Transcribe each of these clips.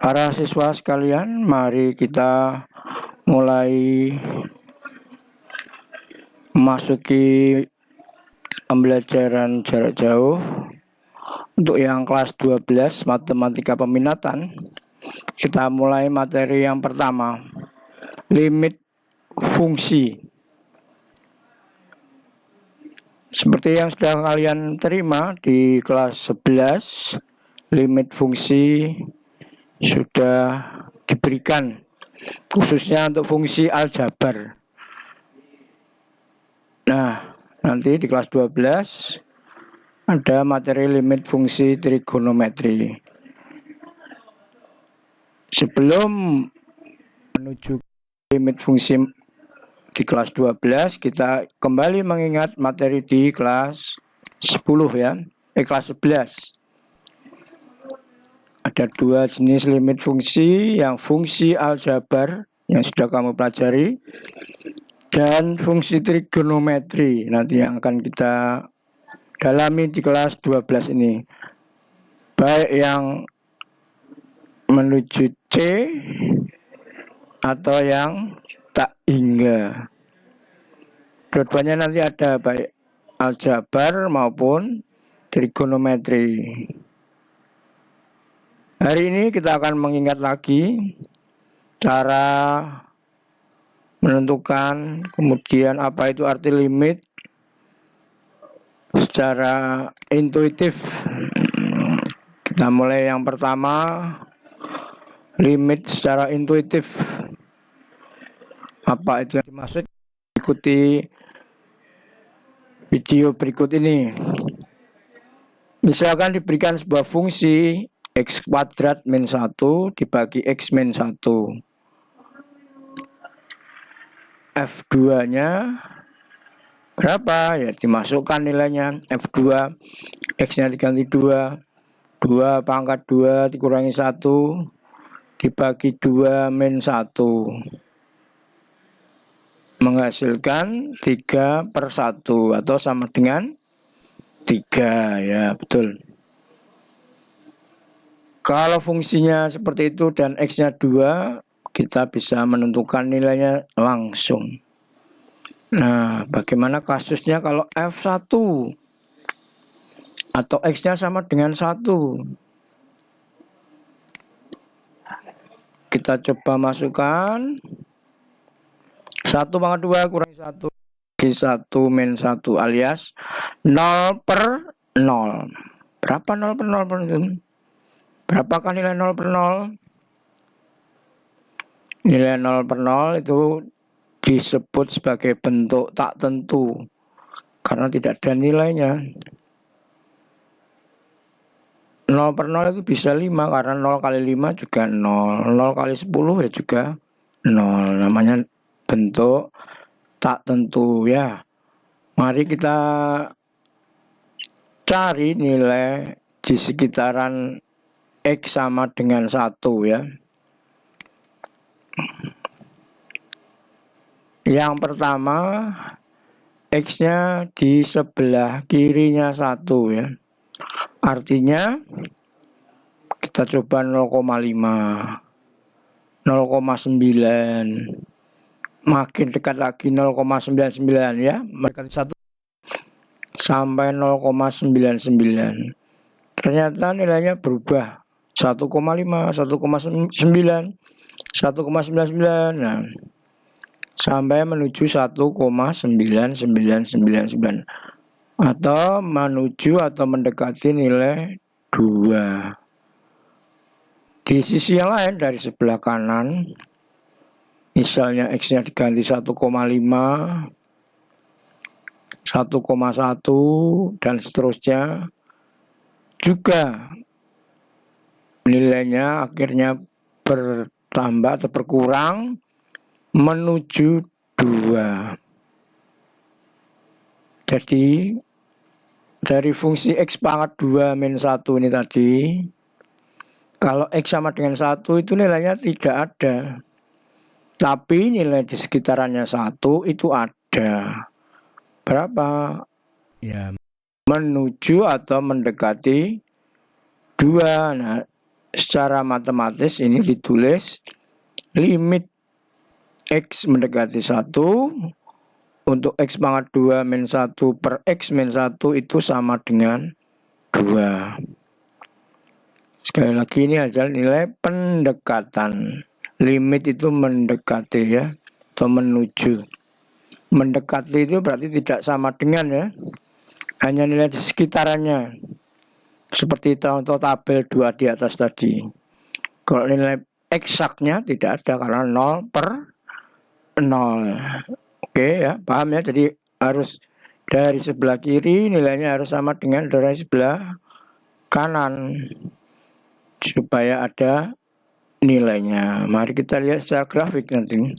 Para siswa sekalian, mari kita mulai memasuki pembelajaran jarak jauh. Untuk yang kelas 12 matematika peminatan, kita mulai materi yang pertama, limit fungsi. Seperti yang sudah kalian terima di kelas 11, limit fungsi sudah diberikan khususnya untuk fungsi aljabar. Nah, nanti di kelas 12 ada materi limit fungsi trigonometri. Sebelum menuju limit fungsi di kelas 12, kita kembali mengingat materi di kelas 10 ya, kelas 11. Ada dua jenis limit fungsi, yang fungsi aljabar yang sudah kamu pelajari dan fungsi trigonometri nanti yang akan kita dalami di kelas 12 ini. Baik yang menuju C atau yang tak hingga. Dua-duanya nanti ada baik aljabar maupun trigonometri. Hari ini kita akan mengingat lagi cara menentukan, kemudian apa itu arti limit secara intuitif. Kita mulai yang pertama, limit secara intuitif. Apa itu yang dimaksud? Ikuti video berikut ini. Misalkan diberikan sebuah fungsi x kuadrat min 1 dibagi x min 1. F2 nya berapa? Ya dimasukkan nilainya. F2 x nya diganti 2 pangkat 2 dikurangi 1 dibagi 2 min 1 menghasilkan 3/1 atau sama dengan 3 ya, betul. Kalau fungsinya seperti itu dan x-nya 2, kita bisa menentukan nilainya langsung. Nah, bagaimana kasusnya kalau F1 atau x-nya sama dengan 1? Kita coba masukkan 1 pangkat 2 kurangi 1 bagi 1 min 1 alias 0/0. Berapa 0/0 itu? Berapakah nilai 0/0? Nilai 0/0 itu disebut sebagai bentuk tak tentu karena tidak ada nilainya. 0/0 itu bisa 5 karena 0 kali 5 juga 0, 0 kali 10 ya juga 0. Namanya bentuk tak tentu ya. Mari kita cari nilai di sekitaran x sama dengan 1 ya. Yang pertama, x-nya di sebelah kirinya 1 ya. Artinya kita coba 0,5, 0,9. Makin dekat lagi 0,99 ya, mendekati 1 sampai 0,99. Ternyata nilainya berubah 1,5, 1,9, 1,99. Nah, sampai menuju 1,9999 atau menuju atau mendekati nilai 2. Di sisi yang lain dari sebelah kanan, misalnya x-nya diganti 1,5, 1,1 dan seterusnya, juga nilainya akhirnya bertambah atau berkurang menuju 2. Jadi dari fungsi x pangkat 2 min 1 ini tadi, kalau x sama dengan 1 itu nilainya tidak ada, tapi nilai di sekitarannya 1 itu ada. Berapa? Ya, menuju atau mendekati 2. Nah, secara matematis ini ditulis limit X mendekati 1 untuk X pangkat 2 min 1 per X min 1 itu sama dengan 2. Sekali lagi ini adalah nilai pendekatan. Limit itu mendekati ya, atau menuju. Mendekati itu berarti tidak sama dengan ya, hanya nilai di sekitarannya. Seperti contoh tabel 2 di atas tadi. Kalau nilai eksaknya tidak ada karena 0 per 0. Oke ya, paham ya? Jadi harus dari sebelah kiri nilainya harus sama dengan dari sebelah kanan supaya ada nilainya. Mari kita lihat secara grafik nanti.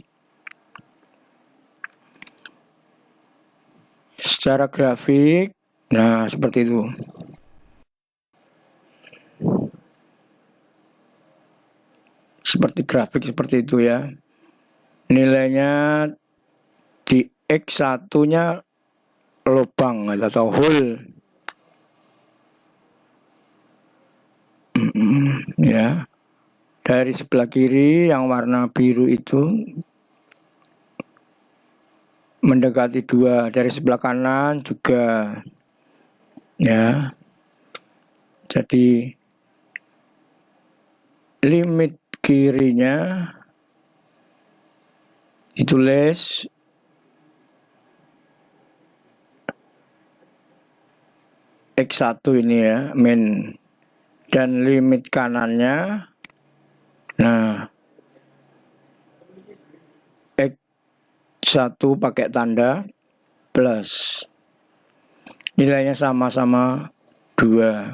Secara grafik, nah seperti itu. Seperti grafik seperti itu ya. Nilainya di X1-nya lubang atau hole. Ya. Dari sebelah kiri yang warna biru itu mendekati 2, dari sebelah kanan juga ya. Jadi limit kirinya ditulis X1 ini ya, min, dan limit kanannya nah X1 pakai tanda plus, nilainya sama-sama 2.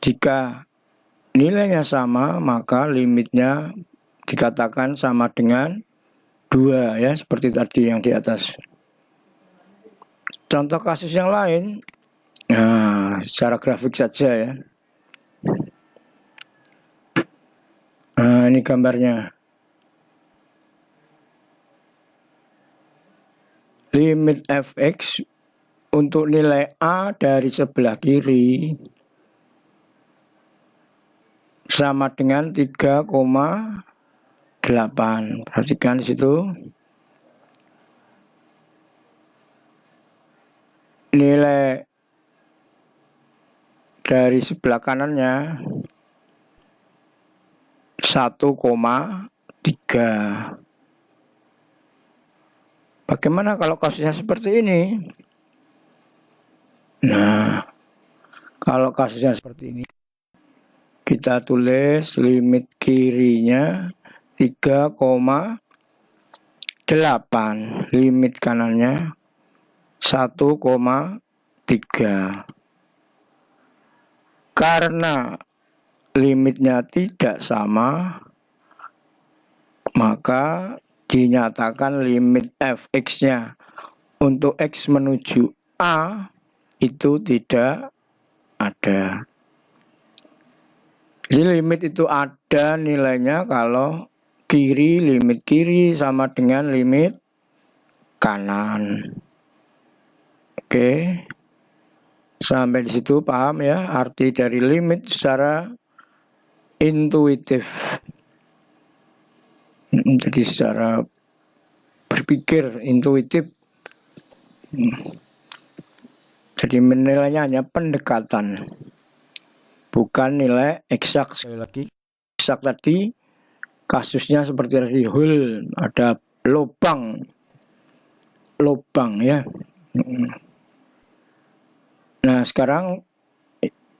Jika nilainya sama maka limitnya dikatakan sama dengan 2 ya, seperti tadi yang di atas. Contoh kasus yang lain, nah secara grafik saja ya. Nah ini gambarnya. Limit fx untuk nilai A dari sebelah kiri sama dengan 3,8. Perhatikan di situ. Nilai dari sebelah kanannya 1,3. Bagaimana kalau kasusnya seperti ini? Nah, kalau kasusnya seperti ini, kita tulis limit kirinya 3,8, limit kanannya 1,3. Karena limitnya tidak sama, maka dinyatakan limit fx-nya untuk x menuju A itu tidak ada. Jadi limit itu ada nilainya kalau limit kiri sama dengan limit kanan. Oke. Sampai di situ paham ya arti dari limit secara intuitif. Jadi secara berpikir intuitif. Jadi menilainya hanya pendekatan, bukan nilai eksak. Sekali lagi, eksak tadi kasusnya seperti tadi hole, ada lubang ya. Nah sekarang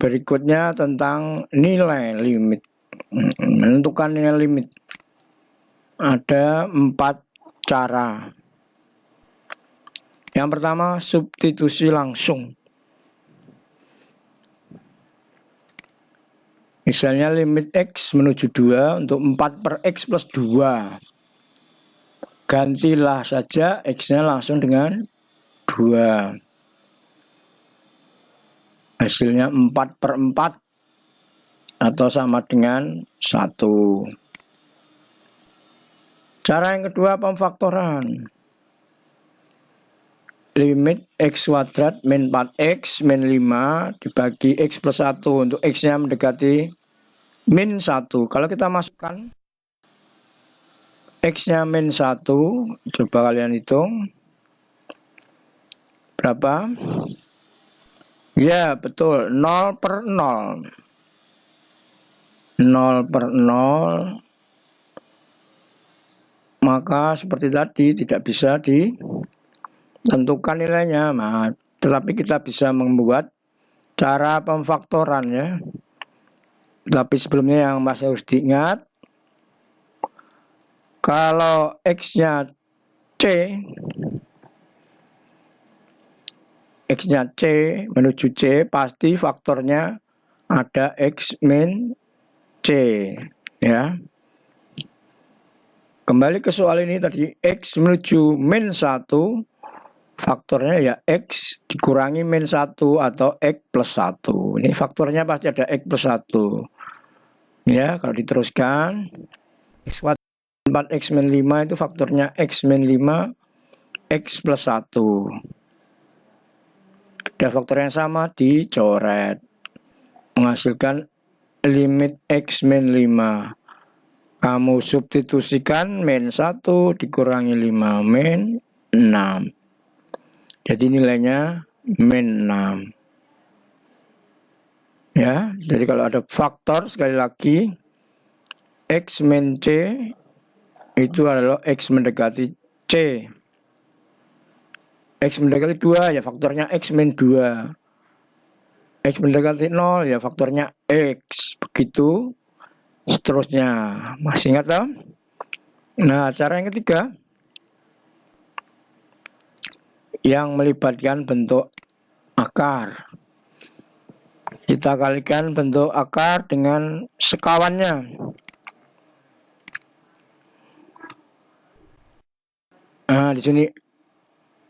berikutnya tentang nilai limit. Menentukan nilai limit ada 4 cara. Yang pertama, substitusi langsung. Misalnya limit X menuju 2 untuk 4 per X plus 2. Gantilah saja X-nya langsung dengan 2. Hasilnya 4 per 4 atau sama dengan 1. Cara yang kedua, pemfaktoran. limit X kuadrat min 4X min 5 dibagi X plus 1 untuk X-nya mendekati min 1. Kalau kita masukkan X-nya min 1, coba kalian hitung. Berapa? Ya, betul. 0 per 0. 0 per 0. Maka seperti tadi tidak bisa ditentukan nilainya. Nah, tetapi kita bisa membuat cara pemfaktoran ya. Tapi sebelumnya yang masih harus diingat, kalau X-nya C menuju C, pasti faktornya ada X min C ya. Kembali ke soal ini tadi, X menuju min 1, faktornya ya X dikurangi min 1 atau X plus 1. Ini faktornya pasti ada X plus 1. Ya, kalau diteruskan, X kuadrat 4X min 5 itu faktornya X min 5, X plus 1. Ada faktor yang sama, dicoret. Menghasilkan limit X min 5. Kamu substitusikan min 1 dikurangi 5 min 6. Jadi nilainya min 6. Ya, jadi kalau ada faktor sekali lagi X min C itu adalah X mendekati C. X mendekati 2 ya faktornya X min 2. X mendekati 0 ya faktornya X. Begitu seterusnya. Masih ingat toh? Nah, cara yang ketiga yang melibatkan bentuk akar. Kita kalikan bentuk akar dengan sekawannya. Nah, di sini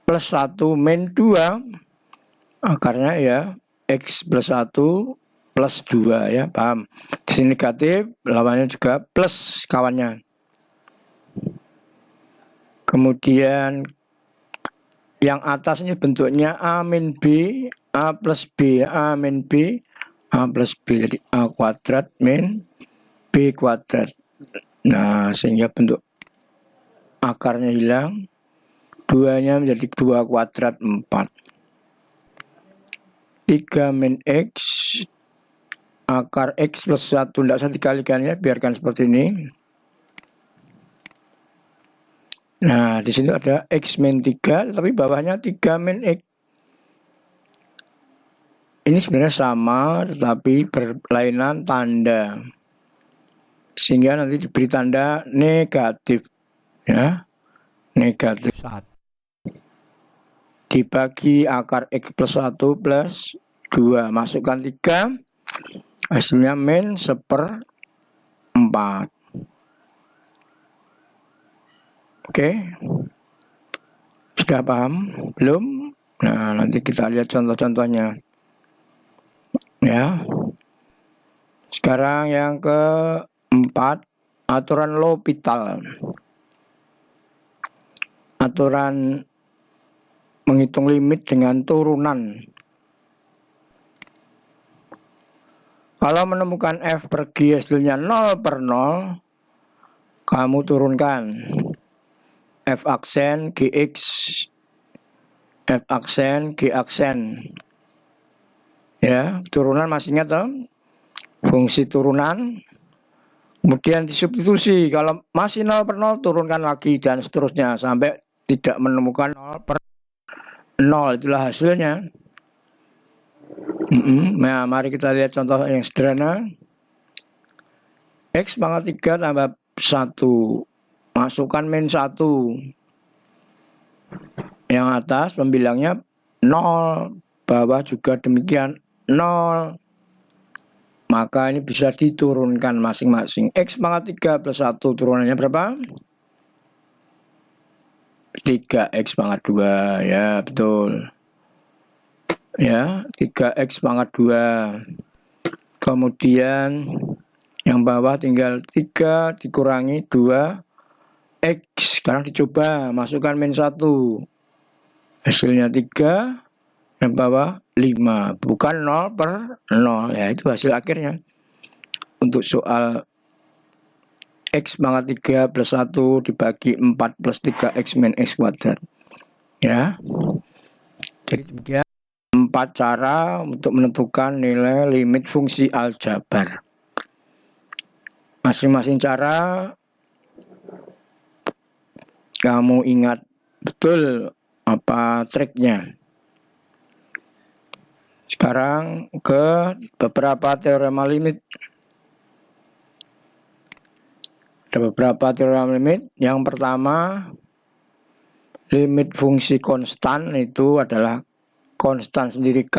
plus 1 min 2 akarnya ya X plus 1 plus 2 ya, paham? Di sini negatif, lawannya juga plus kawannya. Kemudian yang atas ini bentuknya A min B, A plus B, A min B, A plus B. Jadi A kuadrat min B kuadrat. Nah, sehingga bentuk akarnya hilang. 2-nya menjadi 2 kuadrat 4. 3 min X, akar X plus 1, tidak usah dikalikan ya, biarkan seperti ini. Nah, di sini ada X min 3, tapi bawahnya 3 min X. Ini sebenarnya sama, tetapi berlainan tanda. Sehingga nanti diberi tanda negatif. Ya, negatif 1. Dibagi akar X plus 1 plus 2. Masukkan 3, hasilnya min 1/4. Oke, sudah paham? Belum? Nah, nanti kita lihat contoh-contohnya. Ya. Sekarang yang keempat, aturan L'Hopital. Aturan menghitung limit dengan turunan. Kalau menemukan F per G hasilnya 0 per 0, kamu turunkan F aksen GX, F aksen G aksen. Ya, turunan masih ingat toh? Fungsi turunan. Kemudian disubstitusi. Kalau masih 0 per 0, turunkan lagi dan seterusnya sampai tidak menemukan 0 per 0. Itulah hasilnya. Nah, mari kita lihat contoh yang sederhana. X pangkat 3 tambah 1. Masukkan min 1. Yang atas pembilangnya 0. Bawah juga demikian 0. Maka ini bisa diturunkan masing-masing. X pangkat 3 plus 1 turunannya berapa? 3X pangkat 2. Ya, betul. Ya, 3X pangkat 2. Kemudian yang bawah tinggal 3 dikurangi 2X. Sekarang dicoba, masukkan min 1. Hasilnya 3, yang bawah 5. Bukan 0/0. Ya, itu hasil akhirnya. Untuk soal X pangkat 3 plus 1 dibagi 4 plus 3X min X kuadrat. Ya. Jadi demikian 4 cara untuk menentukan nilai limit fungsi aljabar. Masing-masing cara kamu ingat betul apa triknya. Sekarang ke beberapa teorema limit. Ada beberapa teorema limit. Yang pertama, limit fungsi konstan itu adalah konstan sendiri K.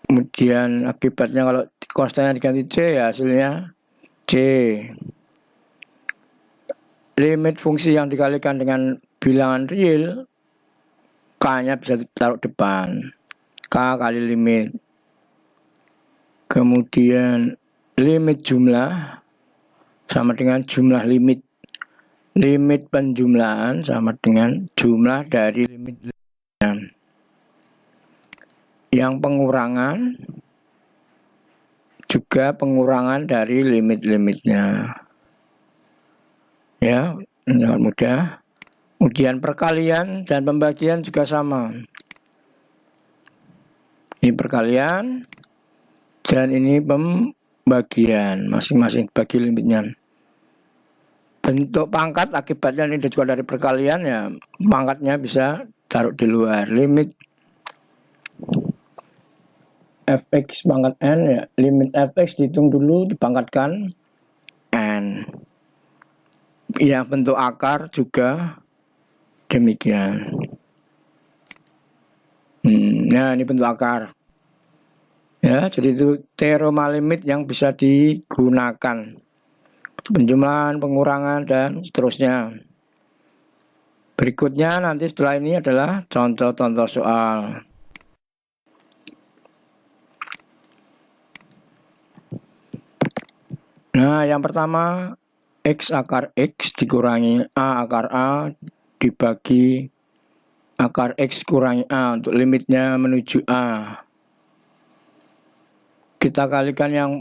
Kemudian akibatnya kalau konstannya diganti C, ya hasilnya C. Limit fungsi yang dikalikan dengan bilangan real, K-nya bisa ditaruh depan. K kali limit. Kemudian limit jumlah sama dengan jumlah limit. Limit penjumlahan sama dengan jumlah dari limit. Yang pengurangan juga pengurangan dari limit-limitnya. Ya, sangat mudah. Kemudian perkalian dan pembagian juga sama. Ini perkalian dan ini pembagian, masing-masing bagi limitnya. Bentuk pangkat akibatnya ini juga dari perkalian, ya pangkatnya bisa taruh di luar. Limit fx pangkat n, ya limit fx dihitung dulu, dipangkatkan n. Yang bentuk akar juga demikian. Nah, ini bentuk akar. Ya, jadi itu teorema limit yang bisa digunakan. Penjumlahan, pengurangan, dan seterusnya. Berikutnya nanti setelah ini adalah contoh-contoh soal. Nah, yang pertama, X akar X dikurangi A akar A dibagi akar X kurangi A untuk limitnya menuju A. Kita kalikan yang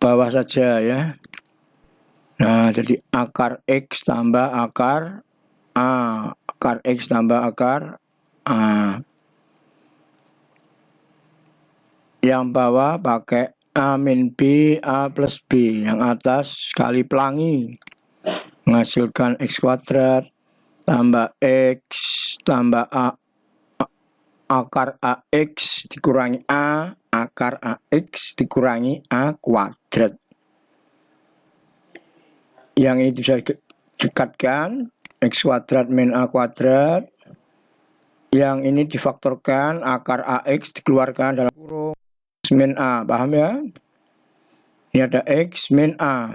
bawah saja ya. Nah, jadi akar X tambah akar A. Akar X tambah akar A. Yang bawah pakai A min B, A plus B. Yang atas kali pelangi. Menghasilkan X kuadrat tambah X tambah A akar AX dikurangi A akar AX dikurangi A kuadrat. Yang ini bisa dekatkan X kuadrat min A kuadrat. Yang ini difaktorkan akar AX dikeluarkan dalam kurung X min A. Paham ya? Ini ada X min A.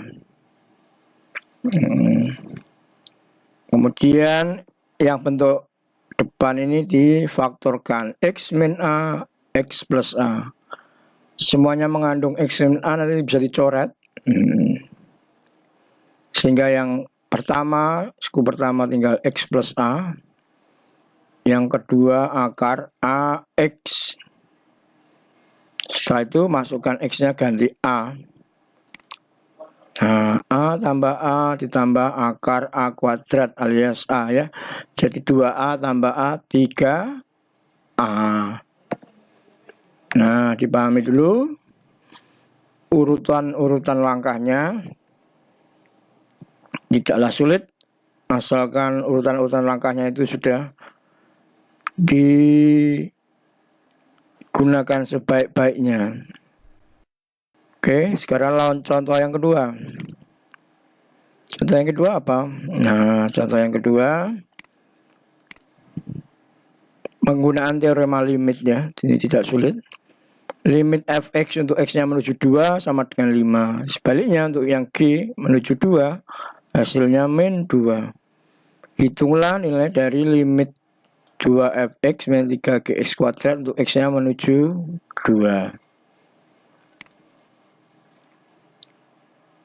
Kemudian yang bentuk depan ini difaktorkan X min A, X plus A. Semuanya mengandung X min A, nanti bisa dicoret. Sehingga yang pertama, suku pertama tinggal X plus A. Yang kedua akar AX. Setelah itu masukkan X-nya ganti A. Nah, A tambah A ditambah akar A kuadrat alias A ya. Jadi 2A tambah A 3A. Nah, dipahami dulu urutan langkahnya. Tidaklah sulit, asalkan urutan langkahnya itu sudah digunakan sebaik-baiknya. Oke, sekarang lawan contoh yang kedua. Contoh yang kedua apa? Nah, contoh yang kedua penggunaan teorema limit ya. Ini tidak sulit. Limit fx untuk x-nya menuju 2 sama dengan 5. Sebaliknya untuk yang g menuju 2 hasilnya min 2. Hitunglah nilai dari limit 2fx min 3gx kuadrat untuk x-nya menuju 2.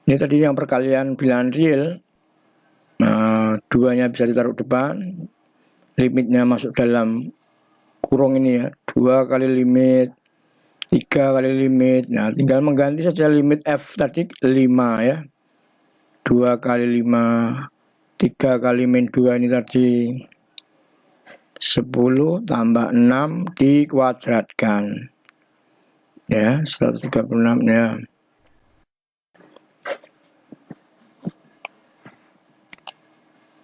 Ini tadi yang perkalian bilangan real. Nah, 2-nya bisa ditaruh depan, limitnya masuk dalam kurung ini ya, 2 kali limit, 3 kali limit. Nah, tinggal mengganti saja limit F tadi 5 ya, 2 kali 5, 3 kali min 2 ini tadi 10 tambah 6 dikuadratkan ya, 136 ya.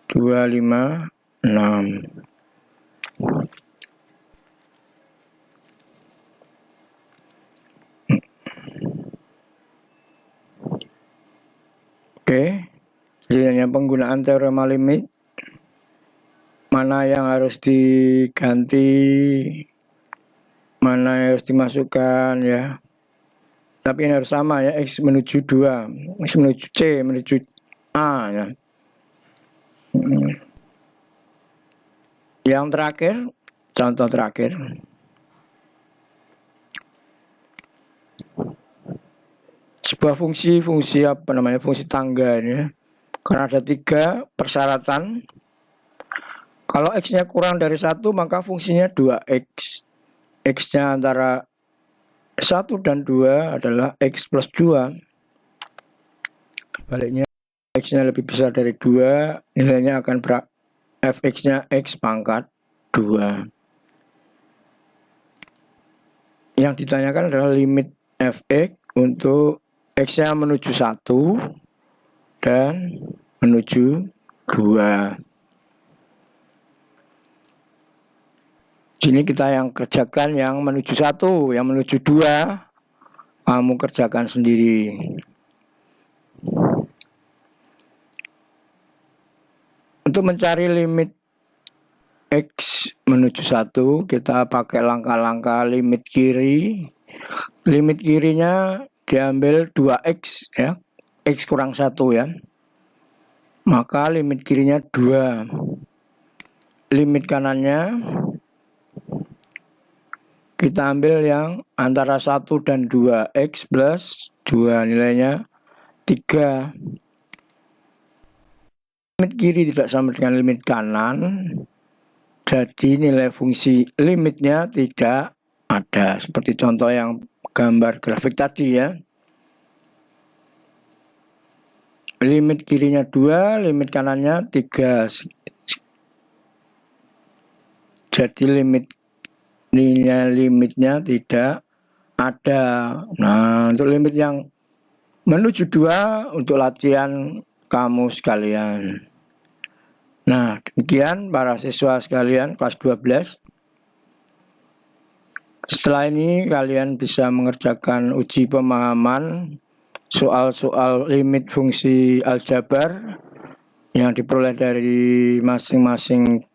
Dua lima enam. Oke, jadi hanya penggunaan teorema limit, mana yang harus diganti, mana yang harus dimasukkan ya. Tapi ini harus sama ya, X menuju 2, X menuju C, menuju A ya. Yang terakhir, contoh terakhir. Sebuah fungsi apa namanya, fungsi tangga ini ya. Karena ada 3 persyaratan. Kalau X-nya kurang dari 1, maka fungsinya 2X. X-nya antara 1 dan 2 adalah X plus 2. Baliknya, X-nya lebih besar dari 2, nilainya akan Fx-nya X pangkat 2. Yang ditanyakan adalah limit Fx untuk X-nya menuju 1 dan menuju 2. Sini kita yang kerjakan yang menuju 1, yang menuju 2 kamu kerjakan sendiri. Untuk mencari limit X menuju 1, kita pakai langkah-langkah limit kiri. Limit kirinya diambil 2X ya, X kurang 1 ya. Maka limit kirinya 2. Limit kanannya kita ambil yang antara 1 dan 2, X plus 2, nilainya 3. Limit kiri tidak sama dengan limit kanan, jadi nilai fungsi limitnya tidak ada. Seperti contoh yang gambar grafik tadi ya. Limit kirinya 2, limit kanannya 3. Jadi limitnya tidak ada. Nah, untuk limit yang menuju 2 untuk latihan kamu sekalian. Nah, demikian para siswa sekalian kelas 12. Setelah ini kalian bisa mengerjakan uji pemahaman soal-soal limit fungsi aljabar yang diperoleh dari masing-masing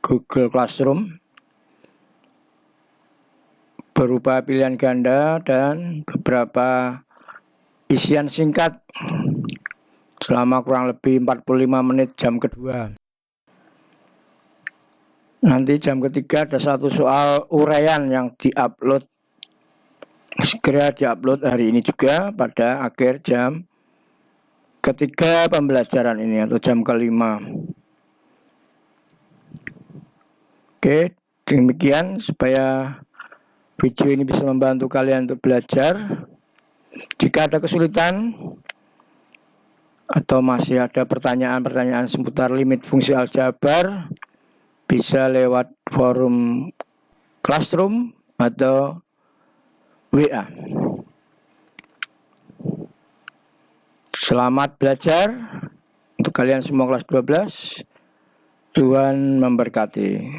Google Classroom berupa pilihan ganda dan beberapa isian singkat selama kurang lebih 45 menit jam kedua. Nanti jam ketiga ada satu soal uraian yang diupload, segera diupload hari ini juga pada akhir jam ketiga pembelajaran ini atau jam kelima. Oke, demikian supaya video ini bisa membantu kalian untuk belajar. Jika ada kesulitan atau masih ada pertanyaan-pertanyaan seputar limit fungsi aljabar, bisa lewat forum Classroom atau WA. Selamat belajar untuk kalian semua kelas 12. Tuhan memberkati.